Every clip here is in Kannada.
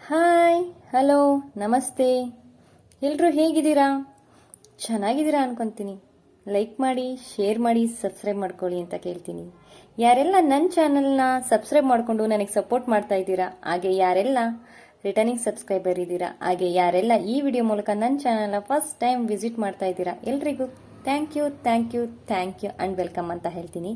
ಹಾಯ್, ಹಲೋ, ನಮಸ್ತೆ. ಎಲ್ಲರೂ ಹೇಗಿದ್ದೀರಾ? ಚೆನ್ನಾಗಿದ್ದೀರಾ ಅನ್ಕೊತೀನಿ. ಲೈಕ್ ಮಾಡಿ, ಶೇರ್ ಮಾಡಿ, ಸಬ್ಸ್ಕ್ರೈಬ್ ಮಾಡ್ಕೊಳ್ಳಿ ಅಂತ ಕೇಳ್ತೀನಿ. ಯಾರೆಲ್ಲ ನನ್ನ ಚಾನಲ್ನ ಸಬ್ಸ್ಕ್ರೈಬ್ ಮಾಡಿಕೊಂಡು ನನಗೆ ಸಪೋರ್ಟ್ ಮಾಡ್ತಾ ಇದ್ದೀರಾ, ಹಾಗೆ ಯಾರೆಲ್ಲ ರಿಟರ್ನಿಂಗ್ ಸಬ್ಸ್ಕ್ರೈಬರ್ ಇದ್ದೀರಾ, ಹಾಗೆ ಯಾರೆಲ್ಲ ಈ ವಿಡಿಯೋ ಮೂಲಕ ನನ್ನ ಚಾನಲ್ನ ಫಸ್ಟ್ ಟೈಮ್ ವಿಸಿಟ್ ಮಾಡ್ತಾ ಇದ್ದೀರಾ, ಎಲ್ರಿಗೂ thank you thank you thank you and welcome ಅಂತ ಹೇಳ್ತೀನಿ.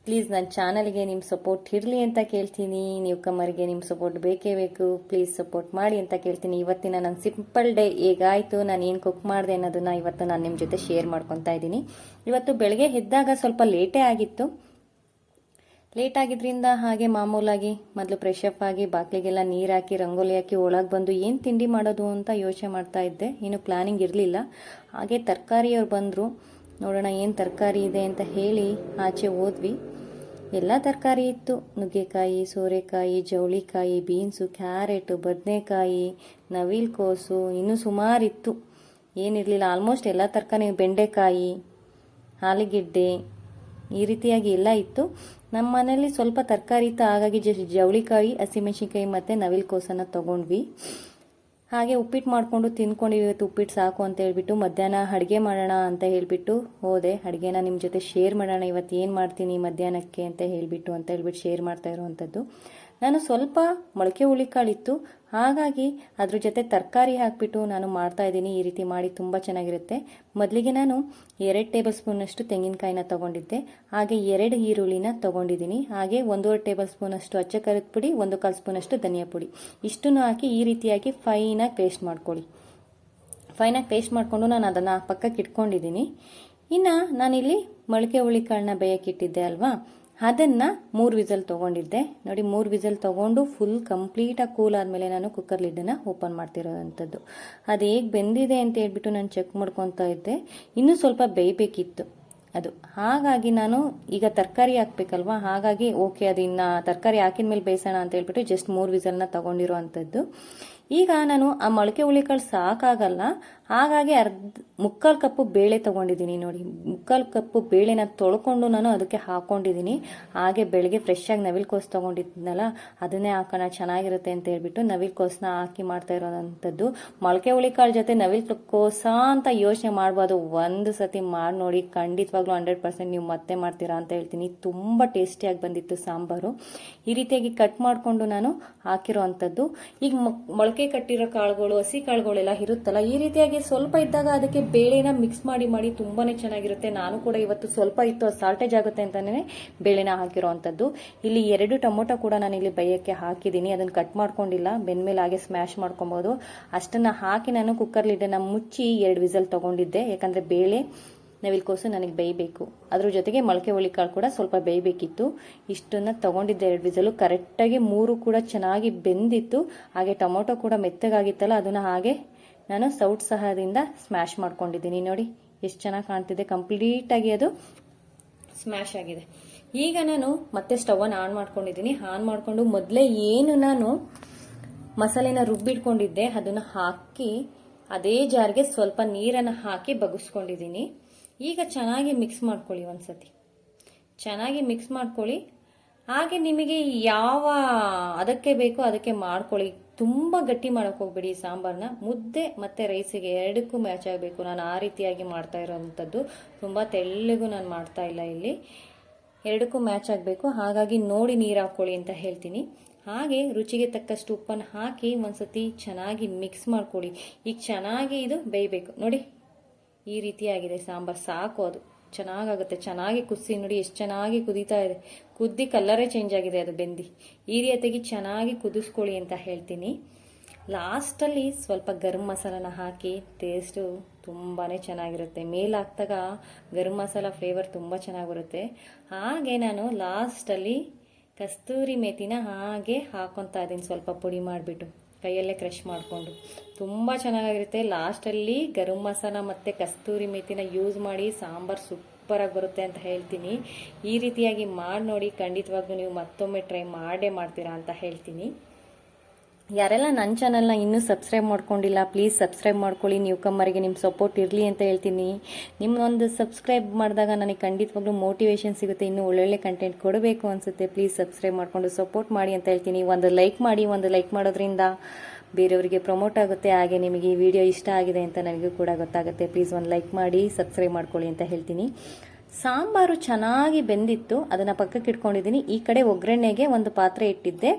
ಪ್ಲೀಸ್ ನನ್ನ ಚಾನಲ್ಗೆ ನಿಮ್ಮ ಸಪೋರ್ಟ್ ಇರಲಿ ಅಂತ ಕೇಳ್ತೀನಿ. ನೀವು ಕಮ್ಮರಿಗೆ ನಿಮ್ಮ ಸಪೋರ್ಟ್ ಬೇಕೇ ಬೇಕು. ಪ್ಲೀಸ್ ಸಪೋರ್ಟ್ ಮಾಡಿ ಅಂತ ಕೇಳ್ತೀನಿ. ಇವತ್ತಿನ ನನ್ನ ಸಿಂಪಲ್ ಡೇ ಹೇಗಾಯಿತು, ನಾನು ಏನು ಕುಕ್ ಮಾಡಿದೆ ಅನ್ನೋದನ್ನ ಇವತ್ತು ನಾನು ನಿಮ್ಮ ಜೊತೆ ಶೇರ್ ಮಾಡ್ಕೊತಾ ಇದ್ದೀನಿ. ಇವತ್ತು ಬೆಳಗ್ಗೆ ಎದ್ದಾಗ ಸ್ವಲ್ಪ ಲೇಟೇ ಆಗಿತ್ತು. ಲೇಟ್ ಆಗಿದ್ರಿಂದ ಹಾಗೆ ಮಾಮೂಲಾಗಿ ಮೊದಲು ಫ್ರೆಶ್ ಅಪ್ ಆಗಿ ಬಾಗಿಲಿಗೆಲ್ಲ ನೀರು ಹಾಕಿ ರಂಗೋಲಿ ಹಾಕಿ ಒಳಗೆ ಬಂದು ಏನು ತಿಂಡಿ ಮಾಡೋದು ಅಂತ ಯೋಚನೆ ಮಾಡ್ತಾ ಇದ್ದೆ. ಏನು ಪ್ಲಾನಿಂಗ್ ಇರಲಿಲ್ಲ. ಹಾಗೆ ತರಕಾರಿಯವ್ರು ಬಂದರು, ನೋಡೋಣ ಏನು ತರಕಾರಿ ಇದೆ ಅಂತ ಹೇಳಿ ಆಚೆ ಹೋದ್ವಿ. ಎಲ್ಲ ತರಕಾರಿ ಇತ್ತು. ನುಗ್ಗೆಕಾಯಿ, ಸೋರೆಕಾಯಿ, ಜವಳಿಕಾಯಿ, ಬೀನ್ಸು, ಕ್ಯಾರೆಟು, ಬದನೆಕಾಯಿ, ನವಿಲ್ಕೋಸು, ಇನ್ನೂ ಸುಮಾರಿತ್ತು. ಏನಿರಲಿಲ್ಲ, ಆಲ್ಮೋಸ್ಟ್ ಎಲ್ಲ ತರಕಾರಿ, ಬೆಂಡೆಕಾಯಿ, ಆಲೂಗೆಡ್ಡೆ, ಈ ರೀತಿಯಾಗಿ ಎಲ್ಲ ಇತ್ತು. ನಮ್ಮ ಮನೇಲಿ ಸ್ವಲ್ಪ ತರಕಾರಿ ಇತ್ತು, ಹಾಗಾಗಿ ಜವಳಿಕಾಯಿ, ಹಸಿಮೆಣಸಿನ್ಕಾಯಿ ಮತ್ತು ನವಿಲ್ಕೋಸನ್ನು ತೊಗೊಂಡ್ವಿ. ಹಾಗೆ ಉಪ್ಪಿಟ್ಟು ಮಾಡಿಕೊಂಡು ತಿನ್ಕೊಂಡು ಇವತ್ತು ಉಪ್ಪಿಟ್ಟು ಸಾಕು ಅಂತ ಹೇಳ್ಬಿಟ್ಟು ಮಧ್ಯಾಹ್ನ ಅಡುಗೆ ಮಾಡೋಣ ಅಂತ ಹೇಳಿಬಿಟ್ಟು ಹೋದೆ. ಅಡುಗೆನ ನಿಮ್ಮ ಜೊತೆ ಶೇರ್ ಮಾಡೋಣ, ಇವತ್ತು ಏನು ಮಾಡ್ತೀನಿ ಮಧ್ಯಾಹ್ನಕ್ಕೆ ಅಂತ ಹೇಳ್ಬಿಟ್ಟು ಶೇರ್ ಮಾಡ್ತಾ ಇರುವಂಥದ್ದು. ನಾನು ಸ್ವಲ್ಪ ಮೊಳಕೆ ಹುಳಿಕಾಳಿತ್ತು, ಹಾಗಾಗಿ ಅದ್ರ ಜೊತೆ ತರಕಾರಿ ಹಾಕಿಬಿಟ್ಟು ನಾನು ಮಾಡ್ತಾ ಇದ್ದೀನಿ. ಈ ರೀತಿ ಮಾಡಿ ತುಂಬ ಚೆನ್ನಾಗಿರುತ್ತೆ. ಮೊದಲಿಗೆ ನಾನು 2 ಟೇಬಲ್ ಸ್ಪೂನಷ್ಟು ತೆಂಗಿನಕಾಯಿನ ತೊಗೊಂಡಿದ್ದೆ, ಹಾಗೆ 2 ಈರುಳ್ಳಿನ ತೊಗೊಂಡಿದ್ದೀನಿ, ಹಾಗೆ 1.5 ಟೇಬಲ್ ಸ್ಪೂನಷ್ಟು ಅಚ್ಚ ಖಾರದ ಪುಡಿ, 1/4 ಸ್ಪೂನಷ್ಟು ಧನಿಯಾ ಪುಡಿ, ಇಷ್ಟನ್ನು ಹಾಕಿ ಈ ರೀತಿಯಾಗಿ ಫೈನಾಗಿ ಪೇಸ್ಟ್ ಮಾಡ್ಕೊಳ್ಳಿ. ಫೈನಾಗಿ ಪೇಸ್ಟ್ ಮಾಡಿಕೊಂಡು ನಾನು ಅದನ್ನು ಪಕ್ಕಕ್ಕೆ ಇಟ್ಕೊಂಡಿದ್ದೀನಿ. ಇನ್ನು ನಾನಿಲ್ಲಿ ಮೊಳಕೆ ಹುಳಿಕಾಳನ್ನ ಬೇಯಕ್ಕಿಟ್ಟಿದ್ದೆ ಅಲ್ವಾ, ಅದನ್ನು 3 ವಿಸಲ್ ತೊಗೊಂಡಿದ್ದೆ. ನೋಡಿ, 3 ವಿಸಲ್ ತೊಗೊಂಡು ಫುಲ್ ಕಂಪ್ಲೀಟಾಗಿ ಕೂಲ್ ಆದಮೇಲೆ ನಾನು ಕುಕ್ಕರ್ ಲಿಡ್ಡನ್ನು ಓಪನ್ ಮಾಡ್ತಿರೋವಂಥದ್ದು. ಅದು ಹೇಗೆ ಬೆಂದಿದೆ ಅಂತ ಹೇಳ್ಬಿಟ್ಟು ನಾನು ಚೆಕ್ ಮಾಡ್ಕೊತಾ ಇದ್ದೆ. ಇನ್ನೂ ಸ್ವಲ್ಪ ಬೇಯಬೇಕಿತ್ತು ಅದು. ಹಾಗಾಗಿ ನಾನು ಈಗ ತರಕಾರಿ ಹಾಕ್ಬೇಕಲ್ವಾ, ಹಾಗಾಗಿ ಓಕೆ ಅದು ಇನ್ನು ತರಕಾರಿ ಹಾಕಿದ ಮೇಲೆ ಬೇಯಿಸೋಣ ಅಂತ ಹೇಳ್ಬಿಟ್ಟು ಜಸ್ಟ್ 3 ವಿಸಲ್ನ ತೊಗೊಂಡಿರೋ ಅಂಥದ್ದು. ಈಗ ನಾನು ಆ ಮೊಳಕೆ ಹುಳಿಕಾಳು ಸಾಕಾಗಲ್ಲ, ಹಾಗಾಗಿ ಮುಕ್ಕಾಲು ಕಪ್ಪು ಬೇಳೆ ತೊಗೊಂಡಿದ್ದೀನಿ. ನೋಡಿ, ಮುಕ್ಕಾಲು ಕಪ್ಪು ಬೇಳೆನ ತೊಳ್ಕೊಂಡು ನಾನು ಅದಕ್ಕೆ ಹಾಕ್ಕೊಂಡಿದ್ದೀನಿ. ಹಾಗೆ ಬೆಳಗ್ಗೆ ಫ್ರೆಶ್ ಆಗಿ ನವಿಲ್ಕೋಸು ತೊಗೊಂಡಿದ್ನಲ್ಲ, ಅದನ್ನೇ ಹಾಕೋಣ ಚೆನ್ನಾಗಿರುತ್ತೆ ಅಂತ ಹೇಳ್ಬಿಟ್ಟು ನವಿಲ್ಕೋಸನ್ನ ಹಾಕಿ ಮಾಡ್ತಾ ಇರೋವಂಥದ್ದು. ಮೊಳಕೆ ಹುಳಿಕಾಳು ಜೊತೆ ನವಿಲ್ಕೋಸ ಅಂತ ಯೋಚನೆ ಮಾಡ್ಬೋದು. ಒಂದು ಸತಿ ಮಾಡಿ ನೋಡಿ, ಖಂಡಿತವಾಗ್ಲೂ 100% ನೀವು ಮತ್ತೆ ಮಾಡ್ತೀರಾ ಅಂತ ಹೇಳ್ತೀನಿ. ತುಂಬ ಟೇಸ್ಟಿಯಾಗಿ ಬಂದಿತ್ತು ಸಾಂಬಾರು. ಈ ರೀತಿಯಾಗಿ ಕಟ್ ಮಾಡಿಕೊಂಡು ನಾನು ಹಾಕಿರೋ ಅಂಥದ್ದು. ಈಗ ಮೊಳಕೆ ಕಟ್ಟಿರೋ ಕಾಳುಗಳು, ಹಸಿ ಕಾಳುಗಳೆಲ್ಲ ಇರುತ್ತಲ್ಲ, ಈ ರೀತಿಯಾಗಿ ಸ್ವಲ್ಪ ಇದ್ದಾಗ ಅದಕ್ಕೆ ಬೇಳೆನ ಮಿಕ್ಸ್ ಮಾಡಿ ತುಂಬಾನೇ ಚೆನ್ನಾಗಿರುತ್ತೆ. ನಾನು ಕೂಡ ಇವತ್ತು ಸ್ವಲ್ಪ ಇತ್ತು, ಸಾಲ್ಟೇಜ್ ಆಗುತ್ತೆ ಅಂತಾನೆ ಬೇಳೆನ ಹಾಕಿರೋ ಅಂಥದ್ದು. ಇಲ್ಲಿ 2 ಟೊಮೊಟೊ ಕೂಡ ನಾನು ಇಲ್ಲಿ ಬೇಯಕ್ಕೆ ಹಾಕಿದ್ದೀನಿ, ಅದನ್ನು ಕಟ್ ಮಾಡ್ಕೊಂಡಿಲ್ಲ, ಬೆಂದ್ಮೇಲೆ ಹಾಗೆ ಸ್ಮ್ಯಾಶ್ ಮಾಡ್ಕೊಬೋದು. ಅಷ್ಟನ್ನು ಹಾಕಿ ನಾನು ಕುಕ್ಕರ್ ಲಿಡ್ಡನ್ನು ಮುಚ್ಚಿ 2 ವಿಸಲ್ ತೊಗೊಂಡಿದ್ದೆ. ಯಾಕಂದರೆ ಬೇಳೆ ನವಿಲ್ಕೋಸು ನನಗೆ ಬೇಯಬೇಕು, ಅದ್ರ ಜೊತೆಗೆ ಮೊಳಕೆ ಹುಳಿಕಾಳು ಕೂಡ ಸ್ವಲ್ಪ ಬೇಯಬೇಕಿತ್ತು. ಇಷ್ಟನ್ನು ತೊಗೊಂಡಿದ್ದೆ 2 ವಿಸಲು. ಕರೆಕ್ಟಾಗಿ 3 ಕೂಡ ಚೆನ್ನಾಗಿ ಬೆಂದಿತ್ತು. ಹಾಗೆ ಟೊಮೊಟೊ ಕೂಡ ಮೆತ್ತಗಾಗಿತ್ತಲ್ಲ, ಅದನ್ನು ಹಾಗೆ ನಾನು ಸೌಟ್ ಸಹಾಯದಿಂದ ಸ್ಮ್ಯಾಶ್ ಮಾಡ್ಕೊಂಡಿದ್ದೀನಿ. ನೋಡಿ ಎಷ್ಟು ಚೆನ್ನಾಗಿ ಕಾಣ್ತಿದೆ, ಕಂಪ್ಲೀಟಾಗಿ ಅದು ಸ್ಮ್ಯಾಶ್ ಆಗಿದೆ. ಈಗ ನಾನು ಮತ್ತೆ ಸ್ಟವನ್ನು ಆನ್ ಮಾಡ್ಕೊಂಡಿದ್ದೀನಿ. ಆನ್ ಮಾಡಿಕೊಂಡು ಮೊದಲೇ ಏನು ನಾನು ಮಸಾಲೆನ ರುಬ್ಬಿಟ್ಕೊಂಡಿದ್ದೆ ಅದನ್ನು ಹಾಕಿ ಅದೇ ಜಾರ್ಗೆ ಸ್ವಲ್ಪ ನೀರನ್ನು ಹಾಕಿ ಬಗ್ಗಿಸ್ಕೊಂಡಿದ್ದೀನಿ. ಈಗ ಚೆನ್ನಾಗಿ ಮಿಕ್ಸ್ ಮಾಡ್ಕೊಳ್ಳಿ, ಒಂದ್ಸತಿ ಚೆನ್ನಾಗಿ ಮಿಕ್ಸ್ ಮಾಡ್ಕೊಳ್ಳಿ. ಹಾಗೆ ನಿಮಗೆ ಯಾವ ಅದಕ್ಕೆ ಬೇಕೋ ಅದಕ್ಕೆ ಮಾಡ್ಕೊಳ್ಳಿ. ತುಂಬ ಗಟ್ಟಿ ಮಾಡೋಕೆ ಹೋಗ್ಬೇಡಿ ಸಾಂಬಾರನ್ನ. ಮುದ್ದೆ ಮತ್ತು ರೈಸಿಗೆ ಎರಡಕ್ಕೂ ಮ್ಯಾಚ್ ಆಗಬೇಕು. ನಾನು ಆ ರೀತಿಯಾಗಿ ಮಾಡ್ತಾ ಇರೋವಂಥದ್ದು. ತುಂಬ ತೆಳ್ಳಗೂ ನಾನು ಮಾಡ್ತಾ ಇಲ್ಲ, ಇಲ್ಲಿ ಎರಡಕ್ಕೂ ಮ್ಯಾಚ್ ಆಗಬೇಕು. ಹಾಗಾಗಿ ನೋಡಿ ನೀರು ಹಾಕ್ಕೊಳ್ಳಿ ಅಂತ ಹೇಳ್ತೀನಿ. ಹಾಗೆ ರುಚಿಗೆ ತಕ್ಕಷ್ಟು ಉಪ್ಪನ್ನು ಹಾಕಿ ಒಂದ್ಸತಿ ಚೆನ್ನಾಗಿ ಮಿಕ್ಸ್ ಮಾಡ್ಕೊಳ್ಳಿ. ಈಗ ಚೆನ್ನಾಗಿ ಇದು ಬೇಯಬೇಕು. ನೋಡಿ ಈ ರೀತಿಯಾಗಿದೆ ಸಾಂಬಾರು, ಸಾಕು, ಅದು ಚೆನ್ನಾಗಾಗುತ್ತೆ. ಚೆನ್ನಾಗಿ ಕುದಿಸಿ ನೋಡಿ, ಎಷ್ಟು ಚೆನ್ನಾಗಿ ಕುದೀತಾ ಇದೆ. ಕುದ್ದಿ ಕಲ್ಲರೇ ಚೇಂಜ್ ಆಗಿದೆ ಅದು ಬೆಂದಿ. ಈ ರೀತಿಯಾಗಿ ಚೆನ್ನಾಗಿ ಕುದಿಸ್ಕೊಳ್ಳಿ ಅಂತ ಹೇಳ್ತೀನಿ. ಲಾಸ್ಟಲ್ಲಿ ಸ್ವಲ್ಪ ಗರಂ ಮಸಾಲನ ಹಾಕಿ, ಟೇಸ್ಟು ತುಂಬಾ ಚೆನ್ನಾಗಿರುತ್ತೆ. ಮೇಲೆ ಹಾಕಿದಾಗ ಗರಂ ಮಸಾಲ ಫ್ಲೇವರ್ ತುಂಬ ಚೆನ್ನಾಗಿ ಬರುತ್ತೆ. ಹಾಗೆ ನಾನು ಲಾಸ್ಟಲ್ಲಿ ಕಸ್ತೂರಿ ಮೇಥಿನ ಹಾಗೆ ಹಾಕೊತಾ ಇದ್ದೀನಿ, ಸ್ವಲ್ಪ ಪುಡಿ ಮಾಡಿಬಿಟ್ಟು ಕೈಯಲ್ಲೇ ಕ್ರಷ್ ಮಾಡಿಕೊಂಡು. ತುಂಬ ಚೆನ್ನಾಗಿರುತ್ತೆ. ಲಾಸ್ಟಲ್ಲಿ ಗರಂ ಮಸಾಲ ಮತ್ತು ಕಸ್ತೂರಿ ಮೇಥಿನ ಯೂಸ್ ಮಾಡಿ ಸಾಂಬಾರು ಸೂಪರಾಗಿ ಬರುತ್ತೆ ಅಂತ ಹೇಳ್ತೀನಿ. ಈ ರೀತಿಯಾಗಿ ಮಾಡಿ ನೋಡಿ, ಖಂಡಿತವಾಗ್ಲೂ ನೀವು ಮತ್ತೊಮ್ಮೆ ಟ್ರೈ ಮಾಡೇ ಮಾಡ್ತೀರಾ ಅಂತ ಹೇಳ್ತೀನಿ. ಯಾರೆಲ್ಲ ನನ್ನ ಚಾನಲ್ನ ಇನ್ನೂ ಸಬ್ಸ್ಕ್ರೈಬ್ ಮಾಡ್ಕೊಂಡಿಲ್ಲ ಪ್ಲೀಸ್ ಸಬ್ಸ್ಕ್ರೈಬ್ ಮಾಡ್ಕೊಳ್ಳಿ. ನ್ಯೂ ಕಮ್ಮರಿಗೆ ನಿಮ್ಮ ಸಪೋರ್ಟ್ ಇರಲಿ ಅಂತ ಹೇಳ್ತೀನಿ. ನಿಮ್ಮೊಂದು ಸಬ್ಸ್ಕ್ರೈಬ್ ಮಾಡಿದಾಗ ನನಗೆ ಖಂಡಿತವಾಗ್ಲೂ ಮೋಟಿವೇಶನ್ ಸಿಗುತ್ತೆ, ಇನ್ನೂ ಒಳ್ಳೊಳ್ಳೆ ಕಂಟೆಂಟ್ ಕೊಡಬೇಕು ಅನಿಸುತ್ತೆ. ಪ್ಲೀಸ್ ಸಬ್ಸ್ಕ್ರೈಬ್ ಮಾಡಿಕೊಂಡು ಸಪೋರ್ಟ್ ಮಾಡಿ ಅಂತ ಹೇಳ್ತೀನಿ. ಒಂದು ಲೈಕ್ ಮಾಡಿ, ಒಂದು ಲೈಕ್ ಮಾಡೋದ್ರಿಂದ ಬೇರೆಯವರಿಗೆ ಪ್ರಮೋಟ್ ಆಗುತ್ತೆ, ಹಾಗೆ ನಿಮಗೆ ಈ ವಿಡಿಯೋ ಇಷ್ಟ ಆಗಿದೆ ಅಂತ ನನಗೂ ಕೂಡ ಗೊತ್ತಾಗುತ್ತೆ. ಪ್ಲೀಸ್ ಒಂದು ಲೈಕ್ ಮಾಡಿ ಸಬ್ಸ್ಕ್ರೈಬ್ ಮಾಡ್ಕೊಳ್ಳಿ ಅಂತ ಹೇಳ್ತೀನಿ. ಸಾಂಬಾರು ಚೆನ್ನಾಗಿ ಬೆಂದಿತ್ತು, ಅದನ್ನು ಪಕ್ಕಕ್ಕೆ ಇಟ್ಕೊಂಡಿದ್ದೀನಿ. ಈ ಕಡೆ ಒಗ್ಗರಣೆಗೆ ಒಂದು ಪಾತ್ರೆ ಇಟ್ಟಿದ್ದೆ.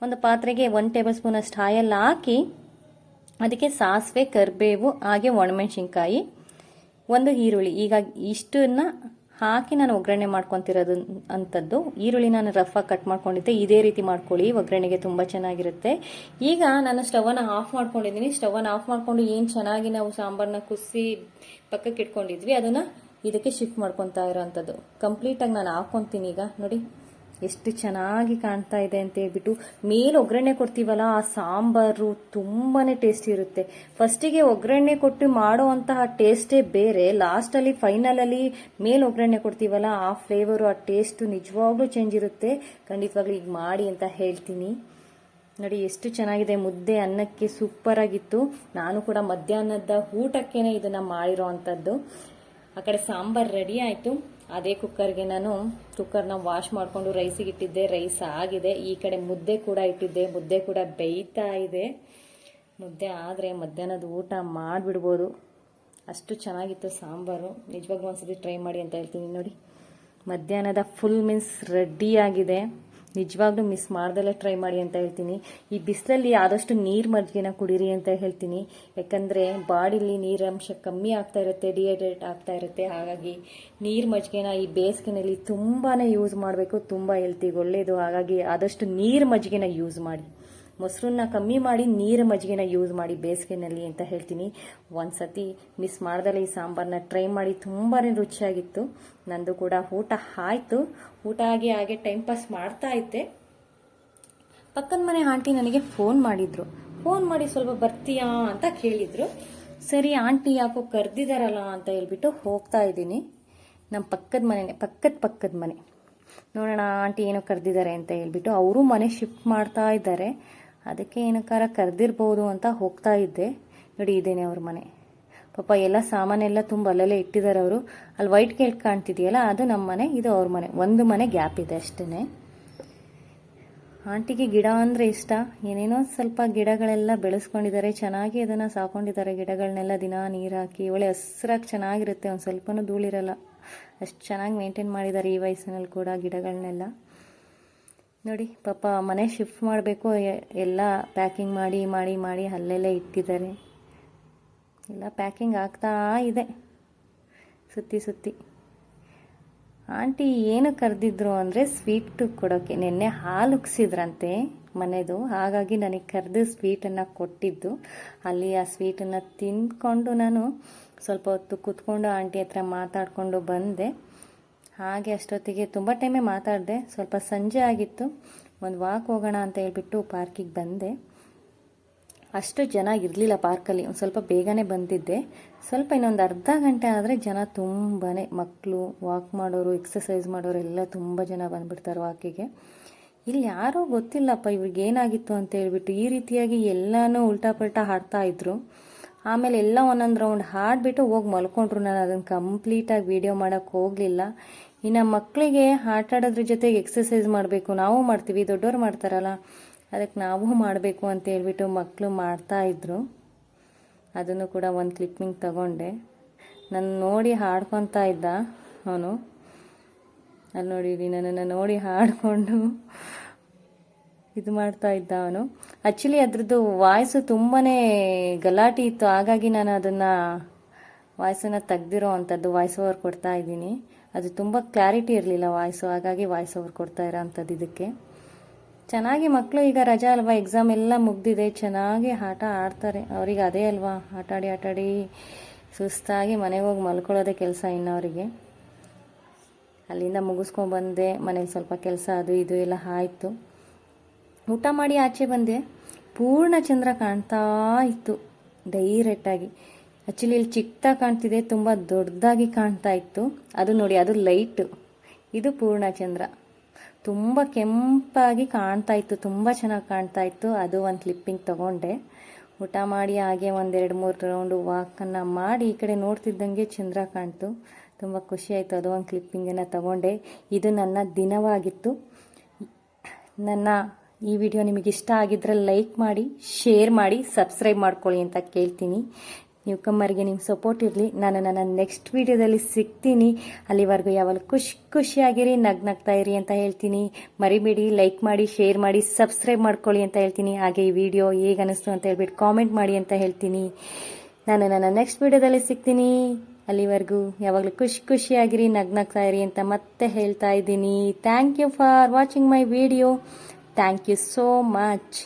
ಒಂದು ಪಾತ್ರೆಗೆ 1 ಟೇಬಲ್ ಸ್ಪೂನ್ ಅಷ್ಟು ಆಯಿಲ್ ಹಾಕಿ ಅದಕ್ಕೆ ಸಾಸಿವೆ, ಕರಿಬೇವು, ಹಾಗೆ ಒಣಮೆಣಸಿನ್ಕಾಯಿ, ಒಂದು ಈರುಳ್ಳಿ, ಈಗ ಇಷ್ಟನ್ನ ಹಾಕಿ ನಾನು ಒಗ್ಗರಣೆ ಮಾಡ್ಕೊತಿರೋದು ಅಂಥದ್ದು. ಈರುಳ್ಳಿ ನಾನು ರಫಾಗಿ ಕಟ್ ಮಾಡ್ಕೊಂಡಿದ್ದೆ, ಇದೇ ರೀತಿ ಮಾಡ್ಕೊಳ್ಳಿ, ಒಗ್ಗರಣೆಗೆ ತುಂಬ ಚೆನ್ನಾಗಿರುತ್ತೆ. ಈಗ ನಾನು ಸ್ಟವನ್ನು ಆಫ್ ಮಾಡ್ಕೊಂಡಿದ್ದೀನಿ. ಸ್ಟವನ್ನು ಆಫ್ ಮಾಡ್ಕೊಂಡು ಏನು ಚೆನ್ನಾಗಿ ನಾವು ಸಾಂಬಾರನ್ನ ಕುದಿಸಿ ಪಕ್ಕಕ್ಕೆ ಇಟ್ಕೊಂಡಿದ್ವಿ ಅದನ್ನು ಇದಕ್ಕೆ ಶಿಫ್ಟ್ ಮಾಡ್ಕೊತಾ ಇರೋವಂಥದ್ದು. ಕಂಪ್ಲೀಟಾಗಿ ನಾನು ಹಾಕ್ಕೊತೀನಿ. ಈಗ ನೋಡಿ ಎಷ್ಟು ಚೆನ್ನಾಗಿ ಕಾಣ್ತಾ ಇದೆ ಅಂತ ಹೇಳ್ಬಿಟ್ಟು. ಮೇಲೆ ಒಗ್ಗರಣೆ ಕೊಡ್ತೀವಲ್ಲ, ಆ ಸಾಂಬಾರು ತುಂಬಾ ಟೇಸ್ಟಿ ಇರುತ್ತೆ. ಫಸ್ಟಿಗೆ ಒಗ್ಗರಣೆ ಕೊಟ್ಟು ಮಾಡುವಂತಹ ಟೇಸ್ಟೇ ಬೇರೆ, ಲಾಸ್ಟಲ್ಲಿ ಫೈನಲಲ್ಲಿ ಮೇಲೆ ಒಗ್ಗರಣೆ ಕೊಡ್ತೀವಲ್ಲ ಆ ಫ್ಲೇವರು, ಆ ಟೇಸ್ಟು ನಿಜವಾಗ್ಲೂ ಚೇಂಜ್ ಇರುತ್ತೆ. ಖಂಡಿತವಾಗ್ಲೂ ಈಗ ಮಾಡಿ ಅಂತ ಹೇಳ್ತೀನಿ. ನೋಡಿ ಎಷ್ಟು ಚೆನ್ನಾಗಿದೆ. ಮುದ್ದೆ ಅನ್ನಕ್ಕೆ ಸೂಪರ್ ಆಗಿತ್ತು. ನಾನು ಕೂಡ ಮಧ್ಯಾಹ್ನದ ಊಟಕ್ಕೇನೆ ಇದನ್ನು ಮಾಡಿರೋ ಅಂಥದ್ದು. ಆ ಕಡೆ ಸಾಂಬಾರು ರೆಡಿ ಆಯಿತು. ಅದೇ ಕುಕ್ಕರ್ಗೆ ನಾನು ಕುಕ್ಕರ್ನ ವಾಶ್ ಮಾಡಿಕೊಂಡು ರೈಸಿಗೆ ಇಟ್ಟಿದ್ದೆ, ರೈಸ್ ಆಗಿದೆ. ಈ ಕಡೆ ಮುದ್ದೆ ಕೂಡ ಇಟ್ಟಿದ್ದೆ, ಮುದ್ದೆ ಕೂಡ ಬೇಯ್ತಾ ಇದೆ. ಮುದ್ದೆ ಆದರೆ ಮಧ್ಯಾಹ್ನದ ಊಟ ಮಾಡಿಬಿಡ್ಬೋದು, ಅಷ್ಟು ಚೆನ್ನಾಗಿತ್ತು ಸಾಂಬಾರು. ನಿಜವಾಗ್ಲೂ ಒಂದ್ಸತಿ ಟ್ರೈ ಮಾಡಿ ಅಂತ ಹೇಳ್ತೀನಿ. ನೋಡಿ ಮಧ್ಯಾಹ್ನದ ಫುಲ್ ಮೀಲ್ಸ್ ರೆಡಿಯಾಗಿದೆ. ನಿಜವಾಗ್ಲೂ ಮಿಸ್ ಮಾಡ್ದಲ್ಲೇ ಟ್ರೈ ಮಾಡಿ ಅಂತ ಹೇಳ್ತೀನಿ. ಈ ಬಿಸಿಲಲ್ಲಿ ಆದಷ್ಟು ನೀರು ಮಜ್ಜಿಗೆನ ಕುಡೀರಿ ಅಂತ ಹೇಳ್ತೀನಿ. ಯಾಕಂದರೆ ಬಾಡಿಲಿ ನೀರಂಶ ಕಮ್ಮಿ ಆಗ್ತಾ ಇರುತ್ತೆ, ಡಿಹೈಡ್ರೇಟ್ ಆಗ್ತಾ ಇರುತ್ತೆ. ಹಾಗಾಗಿ ನೀರು ಮಜ್ಜಿಗೆನ ಈ ಬೇಸಿಗೆನಲ್ಲಿ ತುಂಬಾ ಯೂಸ್ ಮಾಡಬೇಕು, ತುಂಬ ಹೆಲ್ತಿಗೆ ಒಳ್ಳೆಯದು. ಹಾಗಾಗಿ ಆದಷ್ಟು ನೀರು ಮಜ್ಜಿಗೆನ ಯೂಸ್ ಮಾಡಿ, ಮೊಸರನ್ನ ಕಮ್ಮಿ ಮಾಡಿ ನೀರು ಮಜ್ಜಿಗೆನ ಯೂಸ್ ಮಾಡಿ ಬೇಸಿಗೆನಲ್ಲಿ ಅಂತ ಹೇಳ್ತೀನಿ. ಒಂದ್ಸತಿ ಮಿಸ್ ಮಾಡ್ದಲ್ಲ ಈ ಸಾಂಬಾರನ್ನ ಟ್ರೈ ಮಾಡಿ, ತುಂಬಾ ರುಚಿಯಾಗಿತ್ತು. ನಂದು ಕೂಡ ಊಟ ಆಯಿತು. ಊಟ ಆಗಿ ಹಾಗೆ ಟೈಮ್ ಪಾಸ್ ಮಾಡ್ತಾ ಇದ್ದೆ. ಪಕ್ಕದ ಮನೆ ಆಂಟಿ ನನಗೆ ಫೋನ್ ಮಾಡಿದ್ರು. ಫೋನ್ ಮಾಡಿ ಸ್ವಲ್ಪ ಬರ್ತೀಯಾ ಅಂತ ಕೇಳಿದ್ರು. ಸರಿ ಆಂಟಿ ಯಾಕೋ ಕರೆದಿದ್ದಾರಲ್ಲ ಅಂತ ಹೇಳ್ಬಿಟ್ಟು ಹೋಗ್ತಾ ಇದ್ದೀನಿ. ನಮ್ಮ ಪಕ್ಕದ ಮನೆ, ಪಕ್ಕದ ಮನೆ ನೋಡೋಣ ಆಂಟಿ ಏನೋ ಕರೆದಿದ್ದಾರೆ ಅಂತ ಹೇಳ್ಬಿಟ್ಟು. ಅವರು ಮನೆ ಶಿಫ್ಟ್ ಮಾಡ್ತಾ ಇದ್ದಾರೆ, ಅದಕ್ಕೆ ಏನಕ್ಕಾರ ಕರೆದಿರ್ಬೋದು ಅಂತ ಹೋಗ್ತಾ ಇದ್ದೆ. ನೋಡಿ ಇದೇನೆ ಅವ್ರ ಮನೆ. ಪಾಪ ಎಲ್ಲ ಸಾಮಾನೆಲ್ಲ ತುಂಬ ಅಲ್ಲಲ್ಲೇ ಇಟ್ಟಿದ್ದಾರೆ ಅವರು. ಅಲ್ಲಿ ವೈಟ್ ಕೇಕ್ ಕಾಣ್ತಿದೆಯಲ್ಲ ಅದು ನಮ್ಮ ಮನೆ, ಇದು ಅವ್ರ ಮನೆ. ಒಂದು ಮನೆ ಗ್ಯಾಪ್ ಇದೆ ಅಷ್ಟೇ. ಆಂಟಿಗೆ ಗಿಡ ಅಂದರೆ ಇಷ್ಟ. ಏನೇನೋ ಸ್ವಲ್ಪ ಗಿಡಗಳೆಲ್ಲ ಬೆಳೆಸ್ಕೊಂಡಿದ್ದಾರೆ, ಚೆನ್ನಾಗಿ ಅದನ್ನು ಸಾಕೊಂಡಿದ್ದಾರೆ. ಗಿಡಗಳನ್ನೆಲ್ಲ ದಿನ ನೀರು ಹಾಕಿ ಒಳ್ಳೆ ಹಸ್ರಾಗಿ ಚೆನ್ನಾಗಿರುತ್ತೆ, ಒಂದು ಸ್ವಲ್ಪನೂ ಧೂಳಿರಲ್ಲ. ಅಷ್ಟು ಚೆನ್ನಾಗಿ ಮೇಂಟೈನ್ ಮಾಡಿದ್ದಾರೆ ಈ ವಯಸ್ಸಿನಲ್ಲಿ ಕೂಡ ಗಿಡಗಳನ್ನೆಲ್ಲ. ನೋಡಿ ಪಾಪ ಮನೆ ಶಿಫ್ಟ್ ಮಾಡಬೇಕು, ಎಲ್ಲ ಪ್ಯಾಕಿಂಗ್ ಮಾಡಿ ಮಾಡಿ ಮಾಡಿ ಅಲ್ಲೆಲ್ಲೇ ಇಟ್ಟಿದ್ದಾರೆ. ಎಲ್ಲ ಪ್ಯಾಕಿಂಗ್ ಆಗ್ತಾ ಇದೆ ಸುತ್ತಿ. ಆಂಟಿ ಏನು ಕರೆದಿದ್ರು ಅಂದರೆ ಸ್ವೀಟು ಕೊಡೋಕ್ಕೆ. ನಿನ್ನೆ ಹಾಲು ಉಗ್ಸಿದ್ರಂತೆ ಮನೆದು, ಹಾಗಾಗಿ ನನಗೆ ಕರೆದು ಸ್ವೀಟನ್ನು ಕೊಟ್ಟಿದ್ದು. ಅಲ್ಲಿ ಆ ಸ್ವೀಟನ್ನು ತಿಂದ್ಕೊಂಡು ನಾನು ಸ್ವಲ್ಪ ಹೊತ್ತು ಕೂತ್ಕೊಂಡು ಆಂಟಿ ಹತ್ರ ಮಾತಾಡಿಕೊಂಡು ಬಂದೆ. ಹಾಗೆ ಅಷ್ಟೊತ್ತಿಗೆ ತುಂಬ ಟೈಮೇ ಮಾತಾಡಿದೆ. ಸ್ವಲ್ಪ ಸಂಜೆ ಆಗಿತ್ತು, ಒಂದು ವಾಕ್ ಹೋಗೋಣ ಅಂತ ಹೇಳ್ಬಿಟ್ಟು ಪಾರ್ಕಿಗೆ ಬಂದೆ. ಅಷ್ಟು ಜನ ಇರಲಿಲ್ಲ ಪಾರ್ಕಲ್ಲಿ, ಒಂದು ಸ್ವಲ್ಪ ಬೇಗನೆ ಬಂದಿದ್ದೆ. ಸ್ವಲ್ಪ ಇನ್ನೊಂದು ಅರ್ಧ ಗಂಟೆ ಆದರೆ ಜನ ತುಂಬಾ, ಮಕ್ಕಳು, ವಾಕ್ ಮಾಡೋರು, ಎಕ್ಸಸೈಸ್ ಮಾಡೋರು ಎಲ್ಲ ತುಂಬ ಜನ ಬಂದುಬಿಡ್ತಾರೆ ವಾಕಿಗೆ. ಇಲ್ಲಿ ಯಾರೋ ಗೊತ್ತಿಲ್ಲಪ್ಪ ಇವ್ರಿಗೆ ಏನಾಗಿತ್ತು ಅಂತ ಹೇಳ್ಬಿಟ್ಟು ಈ ರೀತಿಯಾಗಿ ಎಲ್ಲನೂ ಉಲ್ಟಾ ಪಲ್ಟಾ ಹಾಡ್ತಾ ಇದ್ರು. ಆಮೇಲೆ ಎಲ್ಲ ಒಂದೊಂದು ರೌಂಡ್ ಹಾಡಿಬಿಟ್ಟು ಹೋಗಿ ಮಲ್ಕೊಂಡ್ರು. ನಾನು ಅದನ್ನು ಕಂಪ್ಲೀಟಾಗಿ ವೀಡಿಯೋ ಮಾಡೋಕ್ಕೆ ಹೋಗಲಿಲ್ಲ. ಇನ್ನು ಮಕ್ಕಳಿಗೆ ಆಟ ಆಡೋದ್ರ ಜೊತೆಗೆ ಎಕ್ಸಸೈಸ್ ಮಾಡಬೇಕು, ನಾವು ಮಾಡ್ತೀವಿ, ದೊಡ್ಡವ್ರು ಮಾಡ್ತಾರಲ್ಲ, ಅದಕ್ಕೆ ನಾವು ಮಾಡಬೇಕು ಅಂತ ಹೇಳ್ಬಿಟ್ಟು ಮಕ್ಕಳು ಮಾಡ್ತಾಯಿದ್ರು. ಅದನ್ನು ಕೂಡ ಒಂದು ಕ್ಲಿಪ್ಪಿಂಗ್ ತಗೊಂಡೆ. ನನ್ನ ನೋಡಿ ಹಾಡ್ಕೊತಾ ಇದ್ದ ಅವನು. ಅಲ್ಲಿ ನೋಡಿರಿ, ನನ್ನನ್ನು ನೋಡಿ ಹಾಡಿಕೊಂಡು ಇದು ಮಾಡ್ತಾ ಇದ್ದ ಅವನು. ಆ್ಯಕ್ಚುಲಿ ಅದ್ರದ್ದು ವಾಯ್ಸು ತುಂಬಾ ಗಲಾಟೆ ಇತ್ತು, ಹಾಗಾಗಿ ನಾನು ಅದನ್ನು ವಾಯ್ಸನ್ನು ತೆಗ್ದಿರೋ ಅಂಥದ್ದು ವಾಯ್ಸ್ ಓವರ್ ಕೊಡ್ತಾ ಇದ್ದೀನಿ. ಅದು ತುಂಬ ಕ್ಲಾರಿಟಿ ಇರಲಿಲ್ಲ ವಾಯ್ಸು, ಹಾಗಾಗಿ ವಾಯ್ಸ್ ಓವರ್ ಕೊಡ್ತಾ ಇರೋ ಅಂಥದ್ದು ಇದಕ್ಕೆ. ಚೆನ್ನಾಗಿ ಮಕ್ಕಳು ಈಗ ರಜಾ ಅಲ್ವಾ, ಎಕ್ಸಾಮ್ ಎಲ್ಲ ಮುಗ್ದಿದೆ, ಚೆನ್ನಾಗಿ ಆಟ ಆಡ್ತಾರೆ. ಅವ್ರಿಗೆ ಅದೇ ಅಲ್ವಾ, ಆಟಾಡಿ ಸುಸ್ತಾಗಿ ಮನೆಗೆ ಹೋಗಿ ಮಲ್ಕೊಳ್ಳೋದೇ ಕೆಲಸ ಇನ್ನು ಅವರಿಗೆ. ಅಲ್ಲಿಂದ ಮುಗಿಸ್ಕೊಂಡ್ಬಂದೆ. ಮನೇಲಿ ಸ್ವಲ್ಪ ಕೆಲಸ ಅದು ಇದು ಎಲ್ಲ ಆಯಿತು. ಊಟ ಮಾಡಿ ಆಚೆ ಬಂದೆ. ಪೂರ್ಣ ಚಂದ್ರ ಕಾಣ್ತಾ ಇತ್ತು ಡೈರೆಕ್ಟಾಗಿ. ಆ್ಯಕ್ಚುಲಿ ಇಲ್ಲಿ ಚಿಕ್ಕದಾಗಿ ಕಾಣ್ತಿದೆ, ತುಂಬ ದೊಡ್ಡದಾಗಿ ಕಾಣ್ತಾ ಇತ್ತು. ಅದು ನೋಡಿ, ಅದು ಲೈಟು, ಇದು ಪೂರ್ಣ ಚಂದ್ರ. ತುಂಬ ಕೆಂಪಾಗಿ ಕಾಣ್ತಾ ಇತ್ತು, ತುಂಬ ಚೆನ್ನಾಗಿ ಕಾಣ್ತಾ ಇತ್ತು. ಅದು ಒಂದು ಕ್ಲಿಪ್ಪಿಂಗ್ ತೊಗೊಂಡೆ. ಊಟ ಮಾಡಿ ಹಾಗೆ ಒಂದೆರಡು ಮೂರು ರೌಂಡು ವಾಕನ್ನು ಮಾಡಿ ಈ ಕಡೆ ನೋಡ್ತಿದ್ದಂಗೆ ಚಂದ್ರ ಕಾಣ್ತು. ತುಂಬ ಖುಷಿ ಆಯಿತು. ಅದು ಒಂದು ಕ್ಲಿಪ್ಪಿಂಗನ್ನು ತಗೊಂಡೆ. ಇದು ನನ್ನ ದಿನವಾಗಿತ್ತು. ನನ್ನ ಈ ವಿಡಿಯೋ ನಿಮಗೆ ಇಷ್ಟ ಆಗಿದ್ದರೆ ಲೈಕ್ ಮಾಡಿ, ಶೇರ್ ಮಾಡಿ, ಸಬ್ಸ್ಕ್ರೈಬ್ ಮಾಡ್ಕೊಳ್ಳಿ ಅಂತ ಕೇಳ್ತೀನಿ. ನೀವು ಕಮ್ಮರಿಗೆ ನಿಮ್ಮ ಸಪೋರ್ಟ್ ಇರಲಿ. ನಾನು ನನ್ನ ನೆಕ್ಸ್ಟ್ ವಿಡಿಯೋದಲ್ಲಿ ಸಿಗ್ತೀನಿ. ಅಲ್ಲಿವರೆಗೂ ಯಾವಾಗಲೂ ಖುಷಿಯಾಗಿರಿ, ನಗ್ನಗ್ತಾ ಇರಿ ಅಂತ ಹೇಳ್ತೀನಿ. ಮರಿಬೇಡಿ, ಲೈಕ್ ಮಾಡಿ, ಶೇರ್ ಮಾಡಿ, ಸಬ್ಸ್ಕ್ರೈಬ್ ಮಾಡ್ಕೊಳ್ಳಿ ಅಂತ ಹೇಳ್ತೀನಿ. ಹಾಗೆ ಈ ವಿಡಿಯೋ ಹೇಗೆ ಅನಿಸ್ತು ಅಂತ ಹೇಳ್ಬಿಟ್ಟು ಕಾಮೆಂಟ್ ಮಾಡಿ ಅಂತ ಹೇಳ್ತೀನಿ. ನಾನು ನನ್ನ ನೆಕ್ಸ್ಟ್ ವಿಡಿಯೋದಲ್ಲಿ ಸಿಗ್ತೀನಿ. ಅಲ್ಲಿವರೆಗೂ ಯಾವಾಗಲೂ ಖುಷಿಯಾಗಿರಿ, ನಗ್ನಗ್ತಾ ಇರಿ ಅಂತ ಮತ್ತೆ ಹೇಳ್ತಾ ಇದ್ದೀನಿ. Thank you for watching my video. Thank you so much.